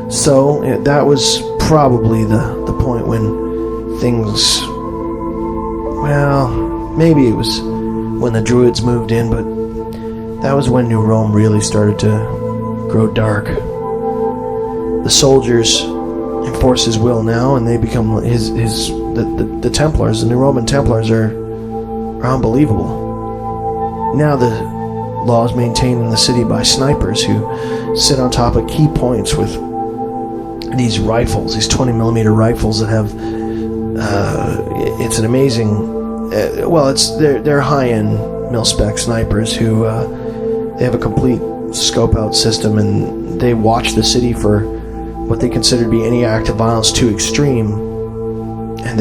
So that was probably the point when things, well, maybe it was when the Druids moved in, but that was when New Rome really started to grow dark. The soldiers enforce his will now, and they become the Templars. The New Roman Templars are unbelievable. Now the law is maintained in the city by snipers who sit on top of key points with these rifles, these 20mm rifles that have it's an amazing they're high-end mil-spec snipers who they have a complete scope-out system, and they watch the city for what they consider to be any act of violence too extreme, and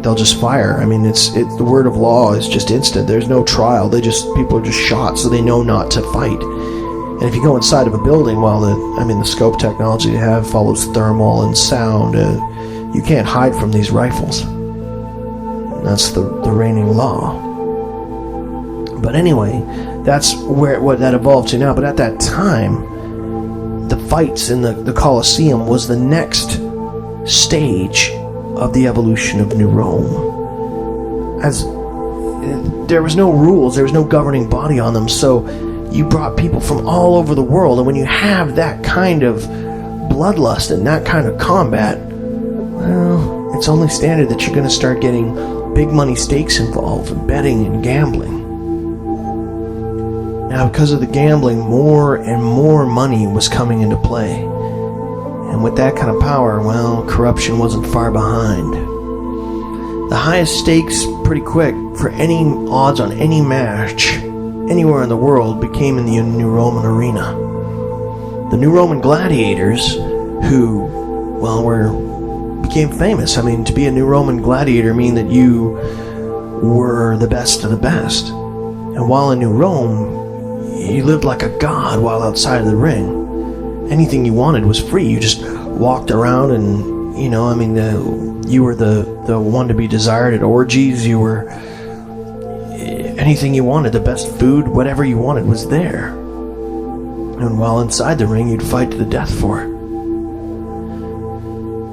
they'll just fire. I mean, the word of law is just instant. There's no trial. People are just shot, so they know not to fight. And if you go inside of a building, the scope technology they have follows thermal and sound. You can't hide from these rifles. That's the reigning law. But anyway, that's what that evolved to now. But at that time, the fights in the Coliseum was the next stage of the evolution of New Rome. As there was no rules, there was no governing body on them, so you brought people from all over the world, and when you have that kind of bloodlust and that kind of combat, well, it's only standard that you're going to start getting big money stakes involved, and betting and gambling. Now, because of the gambling, more and more money was coming into play. And with that kind of power, well, corruption wasn't far behind. The highest stakes, pretty quick, for any odds on any match anywhere in the world became in the New Roman arena. The New Roman gladiators, who, became famous. I mean, to be a New Roman gladiator mean that you were the best of the best. And while in New Rome, you lived like a god while outside of the ring. Anything you wanted was free. You just walked around and, you were the one to be desired at orgies. You were anything you wanted, the best food, whatever you wanted was there. And while inside the ring, you'd fight to the death for it.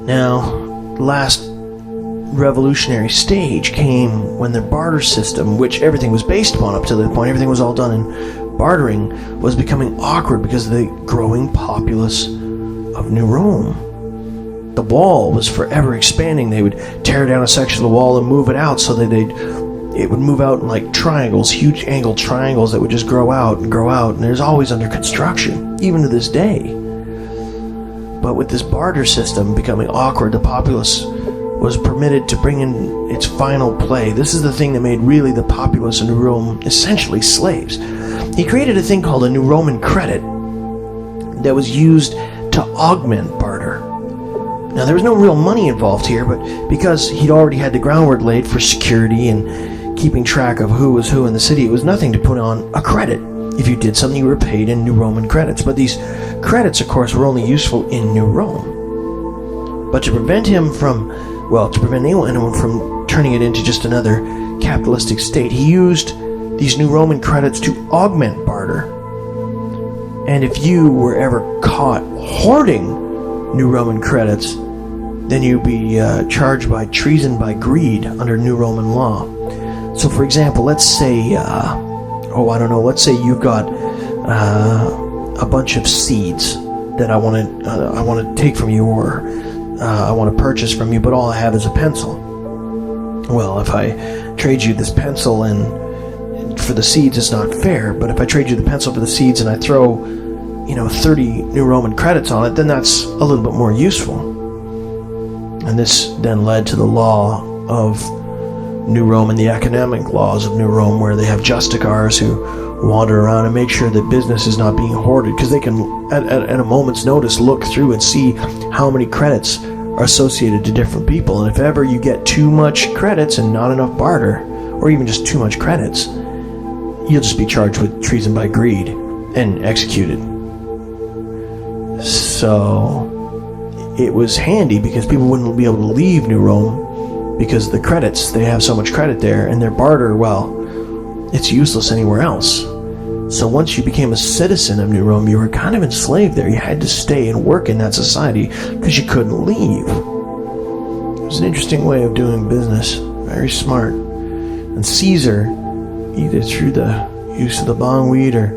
Now, the last revolutionary stage came when the barter system, which everything was based upon up to that point, everything was all done in bartering, was becoming awkward because of the growing populace of New Rome. The wall was forever expanding. They would tear down a section of the wall and move it out so that it would move out in like triangles, huge angled triangles that would just grow out, and there's always under construction, even to this day. But with this barter system becoming awkward, the populace was permitted to bring in its final play. This is the thing that made really the populace of New Rome essentially slaves. He created a thing called a New Roman credit that was used to augment barter. Now, there was no real money involved here, but because he'd already had the groundwork laid for security and keeping track of who was who in the city, it was nothing to put on a credit. If you did something, you were paid in New Roman credits. But these credits, of course, were only useful in New Rome. But to prevent anyone from turning it into just another capitalistic state, he used these New Roman credits to augment barter. And if you were ever caught hoarding New Roman credits, then you'd be charged by treason by greed under New Roman law. So, for example, let's say, let's say you've got a bunch of seeds that I want to take from you, or I want to purchase from you, but all I have is a pencil. Well, if I trade you this pencil and for the seeds, it's not fair. But if I trade you the pencil for the seeds and I throw 30 New Roman credits on it, then that's a little bit more useful. And this then led to the law of New Rome and the economic laws of New Rome, where they have justicars who wander around and make sure that business is not being hoarded, because they can, at a moment's notice, look through and see how many credits are associated to different people. And if ever you get too much credits and not enough barter, or even just too much credits, you'll just be charged with treason by greed and executed. So it was handy because people wouldn't be able to leave New Rome because the credits, they have so much credit there, and their barter, well, it's useless anywhere else. So once you became a citizen of New Rome, you were kind of enslaved there. You had to stay and work in that society because you couldn't leave. It was an interesting way of doing business. Very smart. And Caesar, either through the use of the bongweed or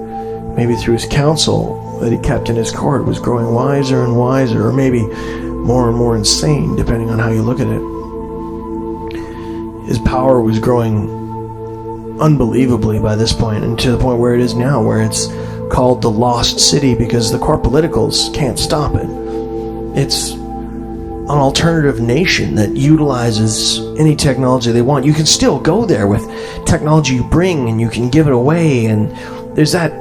maybe through his counsel that he kept in his court, was growing wiser and wiser, or maybe more and more insane, depending on how you look at it. His power was growing unbelievably by this point, and to the point where it is now, where it's called the Lost City because the core politicals can't stop it. It's an alternative nation that utilizes any technology they want. You can still go there with technology you bring, and you can give it away, and there's that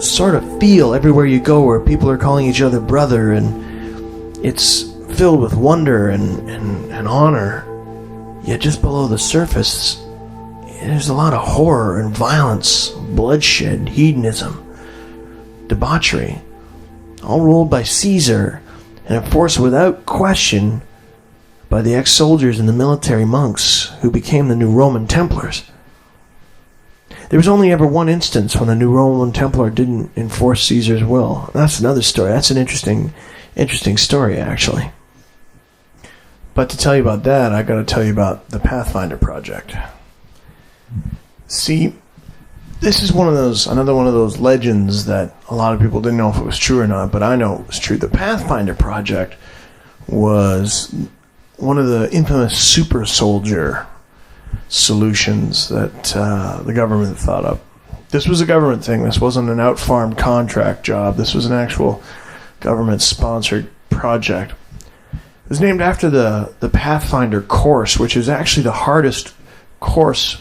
sort of feel everywhere you go where people are calling each other brother, and it's filled with wonder and honor. Yet just below the surface, there's a lot of horror and violence, bloodshed, hedonism, debauchery, all ruled by Caesar and enforced without question by the ex-soldiers and the military monks who became the new Roman Templars. There was only ever one instance when the new Roman Templar didn't enforce Caesar's will. That's another story. That's an interesting story, actually. But to tell you about that, I got to tell you about the Pathfinder Project. See, this is another one of those legends that a lot of people didn't know if it was true or not, but I know it was true. The Pathfinder Project was one of the infamous super soldier solutions that the government thought up. This was a government thing. This wasn't an out-farmed contract job. This was an actual government-sponsored project. It was named after the Pathfinder course, which is actually the hardest course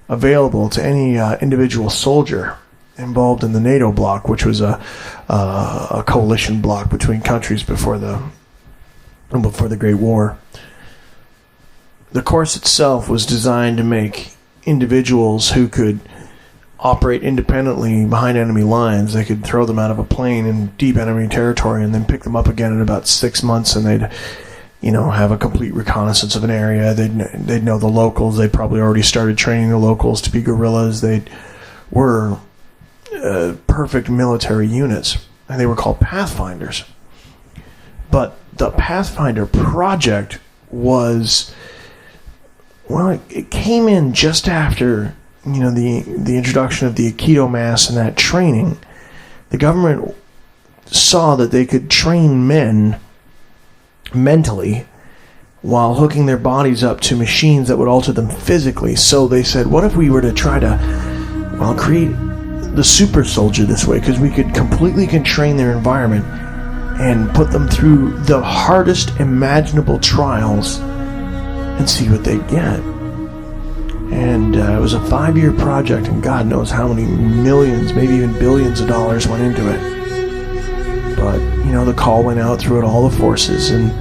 available to any individual soldier involved in the NATO bloc, which was a coalition bloc between countries before the Great War. The course itself was designed to make individuals who could operate independently behind enemy lines. They could throw them out of a plane in deep enemy territory and then pick them up again in about 6 months, and they'd have a complete reconnaissance of an area. They'd know the locals. They'd probably already started training the locals to be guerrillas. They were perfect military units, and they were called Pathfinders. But the Pathfinder Project was, well, it came in just after the introduction of the Aikido mass and that training. The government saw that they could train men mentally while hooking their bodies up to machines that would alter them physically. So they said, what if we were to try to, create the super soldier this way? Because we could completely constrain their environment and put them through the hardest imaginable trials and see what they'd get. And it was a 5-year project, and God knows how many millions, maybe even billions of dollars went into it. But, the call went out throughout all the forces, and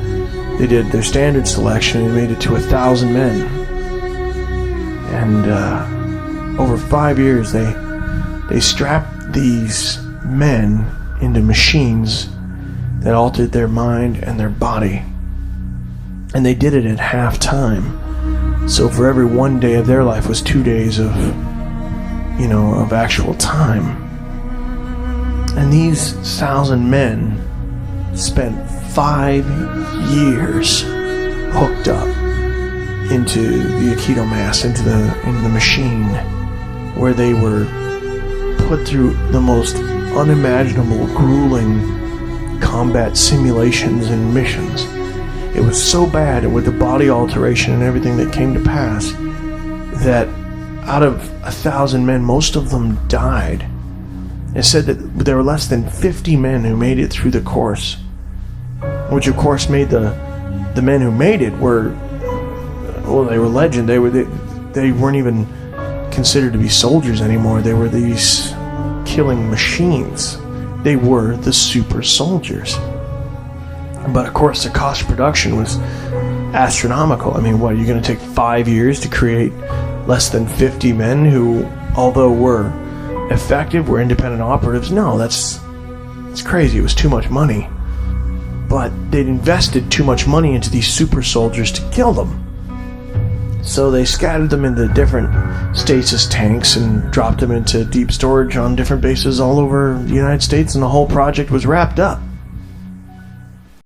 they did their standard selection and made it to 1,000 men. And over 5 years, they strapped these men into machines that altered their mind and their body. And they did it at half time. So for every 1 day of their life was 2 days of actual time. And these 1,000 men spent 5 years hooked up into the Aikido mass, into the machine, where they were put through the most unimaginable, grueling combat simulations and missions. It was so bad, and with the body alteration and everything that came to pass, that out of 1,000 men, most of them died. It said that there were less than 50 men who made it through the course, which of course made the men who made it they were legend. They weren't even considered to be soldiers anymore. They were these killing machines. They were the super soldiers. But of course, the cost of production was astronomical. I mean, what, you're going to take 5 years to create less than 50 men who, although were effective, were independent operatives? No, it's crazy. It was too much money. But they'd invested too much money into these super soldiers to kill them. So they scattered them into different stasis tanks and dropped them into deep storage on different bases all over the United States, and the whole project was wrapped up.